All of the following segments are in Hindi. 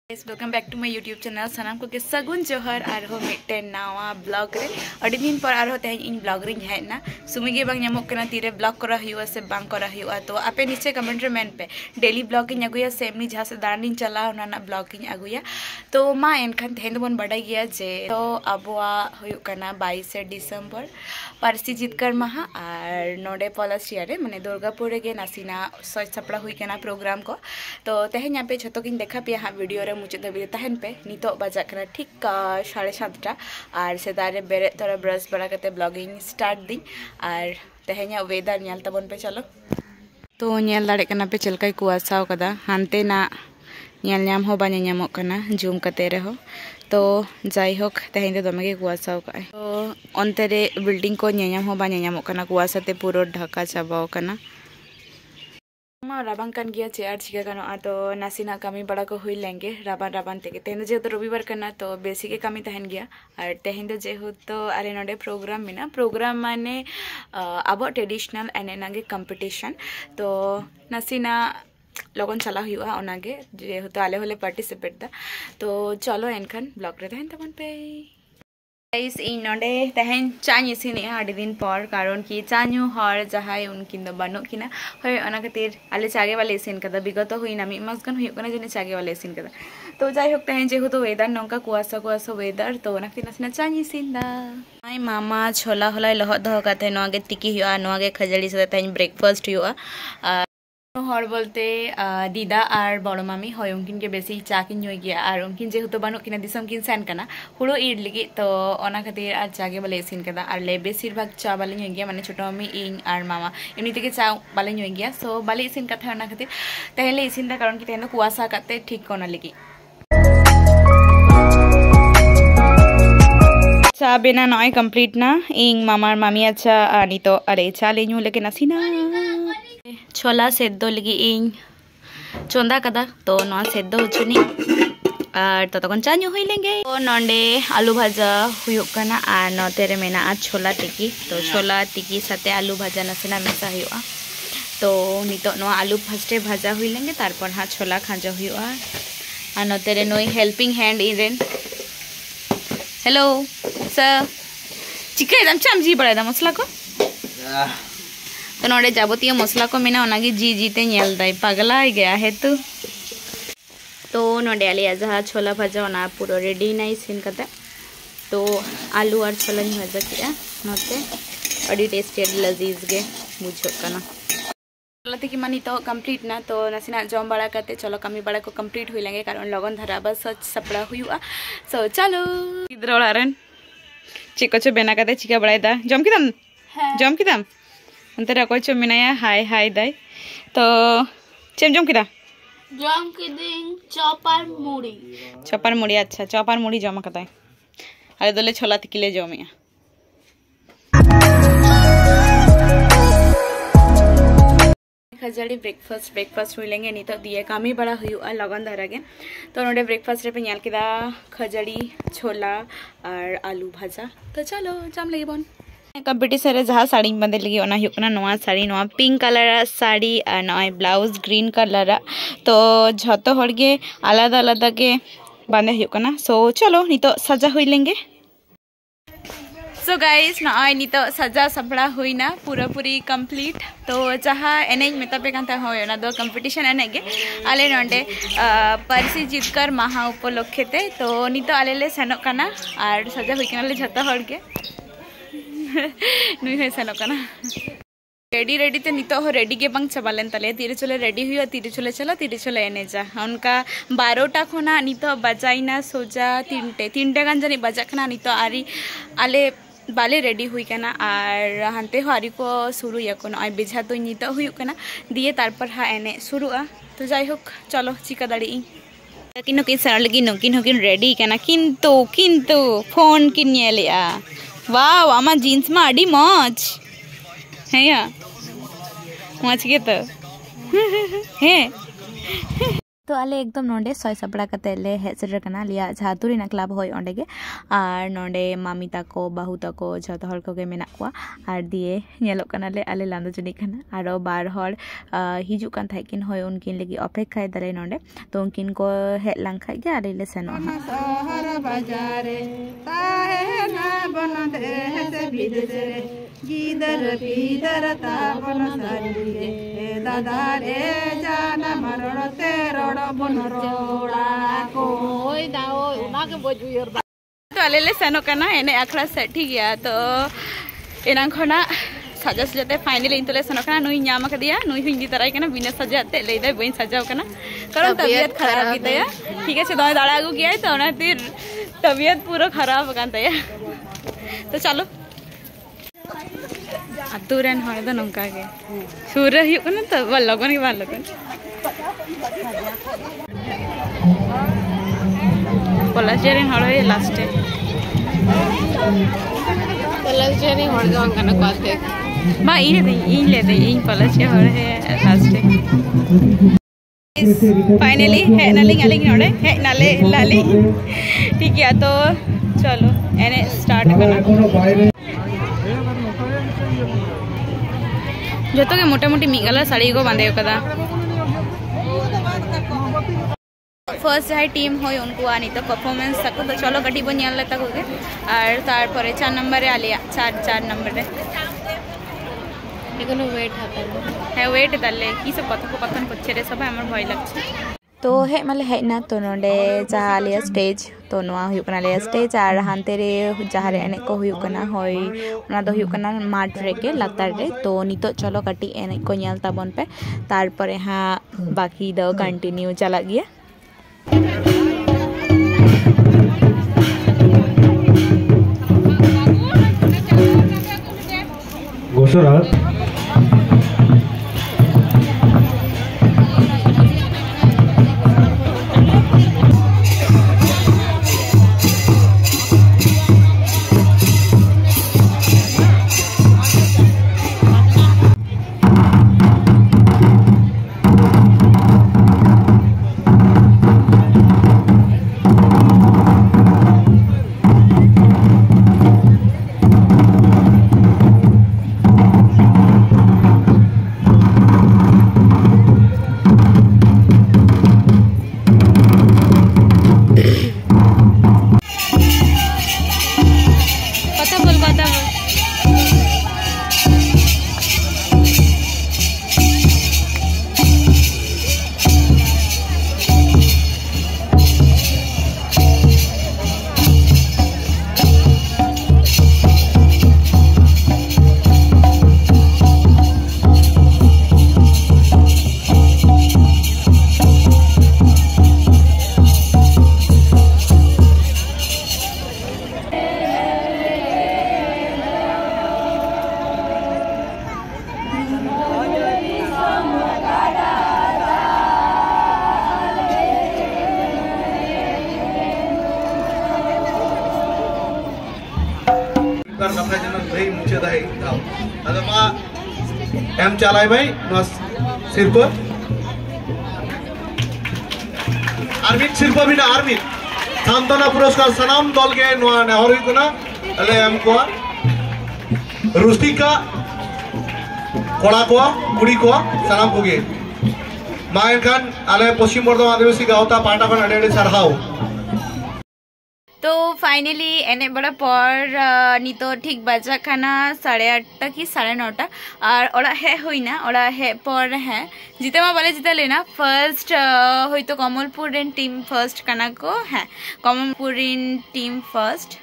Welcome back to my YouTube channel सानाम को के सगुन जोहर आरो मिटन नावा ब्लॉग रे अड़ी दिन पर आरो तेज इन ब्लॉग रे हेना सुमी के बांग नामक कना तीरे ब्लॉग करा हुआ से बांग करा हुआ तो आपे नीचे कमेंट रे मेन पे डेली ब्लॉग इन अगुया से एमनी जहां से दानिन चला ओना ब्लॉग इन अगुया तो मा एनखान तेहन दोबन बडाई गया जे तो अबवा हुयु कना 22 दिसंबर पारसी जितकर माहा और नोडे पॉलिसी रे माने दुर्गापुर रे गे नासिना सज सपड़ा हुई कना प्रोग्राम को तो तेहन यहाँ पे झतो किन देखा पे हाँ वीडियो रे मुझे धाबी तहन पे नितो बजा कना ठीक 7:30 और सेदारे बेरे तोरा ब्रश बड़ा करते ब्लॉगिंग स्टार्ट दी और तेहन वेदर नेल तबन पे चलो तो नेल दाड़े कना पे चलकाय कुआसाव कदा हानते ना नेल नाम हो बाने नामक कना जूम कते रे हो तो जायहोक तेहन दे दमे के कुआसाव का तो अंते रे बिल्डिंग को नेनाम हो बाने नामक कना कुआसाते पूरा ढाका चाबाव कना राबांग कान गया चेयर चिका गाना तो नासीना कमी बड़ा को हुई लेंगे राबान राबान तेगे तेहन जेहेतु रविवार करना तो बेसी के कमी तहन गया और तेहन जेहेतु आले नोडे प्रोग्राम में ना प्रोग्राम माने अब ट्रेडिशनल एने कंपटीशन तो नासीना लगन चला हुआ ओनागे जेहेतु आले होले पार्टिसिपेट दा तो चलो एनखान ब्लॉग रे तहन तमन पे गाइस इन नोडे तहन चा इसिने आड़ी दिन पर कारण कि चान्यू हर जहाय उनकिन दो बानु किना होय ओना खातिर आले चागे वाले इसिन कदा विगत हुइना मि मास गन हुइ कना जने चागे वाले इसिन कदा तो जाय होक तहन जेहेतु वेदर नंका कुआसा वेदर तो ओना खातिर नसना चा इसिन दा माय मामा छोला होला लहद दह काते नोगे टिकी हुआ नोगे खजड़ी से तहन ब्रेकफास्ट हुआ हर बोलते दीदा और बड़ मामी हय उनकिन के बेसी चा किन नुई गया और उनकिन जेहेतु बानु किना दिसम किन सेन कना हुड़ो ईर लगी तो ओना खातिर आर चागे बाले इसिन कदा और ले बेसिर भाग चा बाले नुई गया माने छोटो मामी इन और मामा एमनी तेगे चा बाले नुई गया सो बाले इसिन कथा ओना खातिर तहले इसिन दा कारण कि तेहन कुआसा काते ठीक कोना लगी चा बेना नय कंप्लीट ना इन मामार मामी अच्छा नितो अरे चा ले नु लेके नासिना छोला सेद्धो लगी इन चोंदा कदा तो ना सेद्धो उचुनी और तो तकन चा नु हुई लेंगे तो नोंडे आलू भाजा हुयुक कना और नोते रे मेना छोला टिकी तो छोला टिकी साथे आलू भाजा नसेना मेसा हुयुआ तो नितो नो आलू फर्स्टे भाजा हुई लेंगे तारपर हाँ छोला खाजा हुयुआ और नोते रे नोई हेल्पिंग हैंड इरेन हेलो सर चिका एकदम चामजी बड़ा मसला को तो नोड़े जाबतीय मसला को मेना ओनागी जी जीते नेल दाई पगला गया है तो नोड़े आलिया जहाँ छोला भाजा ओना पूरा रेडी ना इसिन कते तो आलू और छोला भाजा किया नोते अड़ी टेस्टी लजीज गे बुझो कना छोला थी कि मानी तो कंप्लीट ना तो नासिना जम बड़ा करते चलो कमी बड़ा को कंप्लीट हुई लेंगे कारण लगन धरा बस सपड़ा हुआ सो चलो इधर ओड़ारन चिको बेना करते चिका बड़ा दा जम किदम अंतर अकोय चो मिनाया हाय हाय दाई तो चेम जम किदा जम किदिंग चपार मुड़ी अच्छा चपार मुड़ी जमा कदाय अरे दोले छोला तिकिले जमिया खजड़ी ब्रेकफास्ट हुई लेंगे नहीं तो दिए कामी बड़ा हुआ लगन धरा गे तो नोडे ब्रेकफास्ट रे पे नेल किदा खजड़ी छोला और आलू भाजा तो चलो जम लगी बन कंपटीशन रे जहाँ साड़ी बंदे लगी ओना हुकना नवा साड़ी नवा पिंक कलर साड़ी और नय ब्लाउज ग्रीन कलर तो झतो हड़गे आलादा आलादा के बांधे हुकना सो चलो नितो सजा हुई लेंगे सो गाइस नय नितो सजा सपड़ा हुईना पूरा पूरी कंप्लीट तो जहाँ एने मेतापे कांता होय ओना दो कंपटीशन एने गे आले नोंडे पारसी जितकर महा उपलक्षेते तो नितो आले ले सेनोक काना और सजा हुई काना ले झतो हड़गे नुई है सेनो कना रेडी ते नितो हो रेडी के बंग चबालेन तले तीरे चले रेडी हुई तीरे चले एने जा उनका 12टा खोना नितो बजाइना सोजा 3टे गान जानी बजा खना नितो आरी आले बाले रेडी हुई कना और हानते हो आरी को शुरू याको नय बेझा तो नितो हुई कना दिए तारपर हा एने शुरुआ तो जाय होक चलो चिका दाड़ी किनो के सार लगी नकिन हकिन रेडी कना किंतु फोन किन नेलिया वाव आमा जीन्स में आड़ी मौज है या मौज के तो है तो आले एकदम नोंडे सय सपड़ा कते ले हेज सेटर कना लिया जहाँ तुरीना क्लब होय ओंडे गे आर नोंडे मामी ताको बाहू ताको जतो हर को गे मेना कुआ आर दिए नेलो कना ले आले लांदो जनी कना आरो बार हर हिजु कान थाइकिन होय उनकिन लगी अपेक्षा दले नोंडे तो उनकिन को हे लंखा गे आले ले सेनो शहर बाजारे ताहे ना बन दे से विदेशे गीदर पीदर ता बन सारी रे दादा रे जाना मरण तेरो तो आले सेनो कना एने आखड़ा सेट ही गया तो एनांग खना सजा सजाते फाइनली इंतले सेनो कना नुई ᱧᱟᱢ कदिया नुई हुई तरह कना बिना सजाते ले दे बइन सजाव कना कारण तबियत खराब गीतया ठीक है दो दाड़ा आगु गया तो ना तीर तबियत पूरा खराब कान तया तो चलो अतुरन हर दो नंका के सुर हियो कना तो लगन के बार लगन पलाजेरिन हड़े लास्टे पलाजेरिन हड़ दो अंकना क्वाते बा इन लेते इन पलाजे हड़े लास्टे फाइनली है नालिंग आलिंग हड़े है नाले लाली ठीक है तो चलो एने स्टार्ट करना जो तो के मोटे मोटी मिगला साड़ी को बांधे कदा फर्स्ट है टीम होय उनको आनी तो परफॉर्मेंस तक तो चलो गटी बन नेल लेता होगे और तार परे 4 नंबर रे आलिया 4 नंबर रे एकोनो वेट है वेट दले की सब पथन पछे रे सब हमर भय लागछ तो हे माले है ना तो नोंडे जहाँ आलिया स्टेज तो नोआ हुई कना ले स्टेज और हानते रे जहाँ रे एने को हुई कना होय उना दो हुई कना माठ रे के लातार रे तो नितो चलो कटी एने को नेल ताबन पे तार परे हां बाकी दो कंटिन्यू चला गया घोषणा एम चलाए भाई सिर्फ आर्मित सिर्फ भी ना आर्मित सांत्वना पुरस्कार सनाम दल के नेहर अले एम को रुस्टिका कड़ा को कुड़ी को सनाम को मा एनखान आले पश्चिम बर्धमान आदिवासी गावता पाटा खन अडे अडे सरहाव तो फाइनली एने बड़ा पर नितो ठीक बजा खाना 8:30 की 9:30 और ओड़ा है हुई ना ओड़ा है पर है जीते मा बोले जीता लेना फर्स्ट हुई तो कमलपुर रेन टीम फर्स्ट कना को है Kamalpur rain team first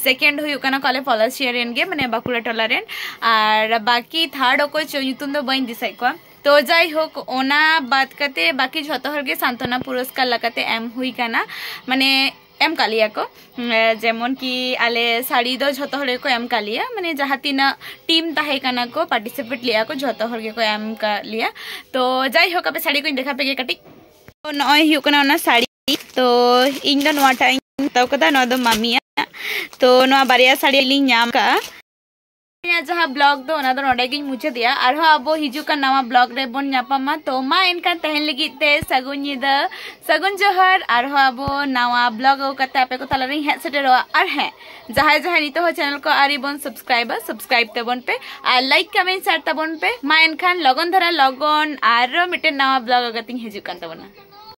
second हुई कना कले पलाशियरेन गे माने बाकुड़ा टोला रेन और बाकी थर्ड को चुतुम दो बइन दिसाई को तो जाई होक ओना बात करते बाकी झतो हर के सांत्वना पुरस्कार लगाते एम हुई कना माने एम कालिया को जेमन की आले साड़ी दो झतो हर को एम कालिया माने जहाँ तीना टीम ताहे कना को पार्टिसिपेट लिया को झतो हर को एम कालिया तो जाई होक आपे साड़ी को देखा पे कटी तो नय हुई कना ओना साड़ी तो इन दो नोटा इन तव कदा नो दो मामिया तो नो बारिया साड़ी लिंग नाम का जहाँ ब्लॉग दो ना नोडे मुझे दिया और अब हिजुका नवा ब्लॉग रे बन नापामा तो मा इनका तहन लगी ते सगुन निदा सगुन जोहर और अब नवा ब्लॉग कते आपे को ताला हे सेटेरो और है जहाँ जहाँ नितो हो चैनल को आरी बन सब्सक्राइब तबन पे और लाइक कमेंट शेयर तबन पे मा इनखान लगन धरा लगन और मिटे नवा ब्लॉग अगतिन हिजुकान तबना।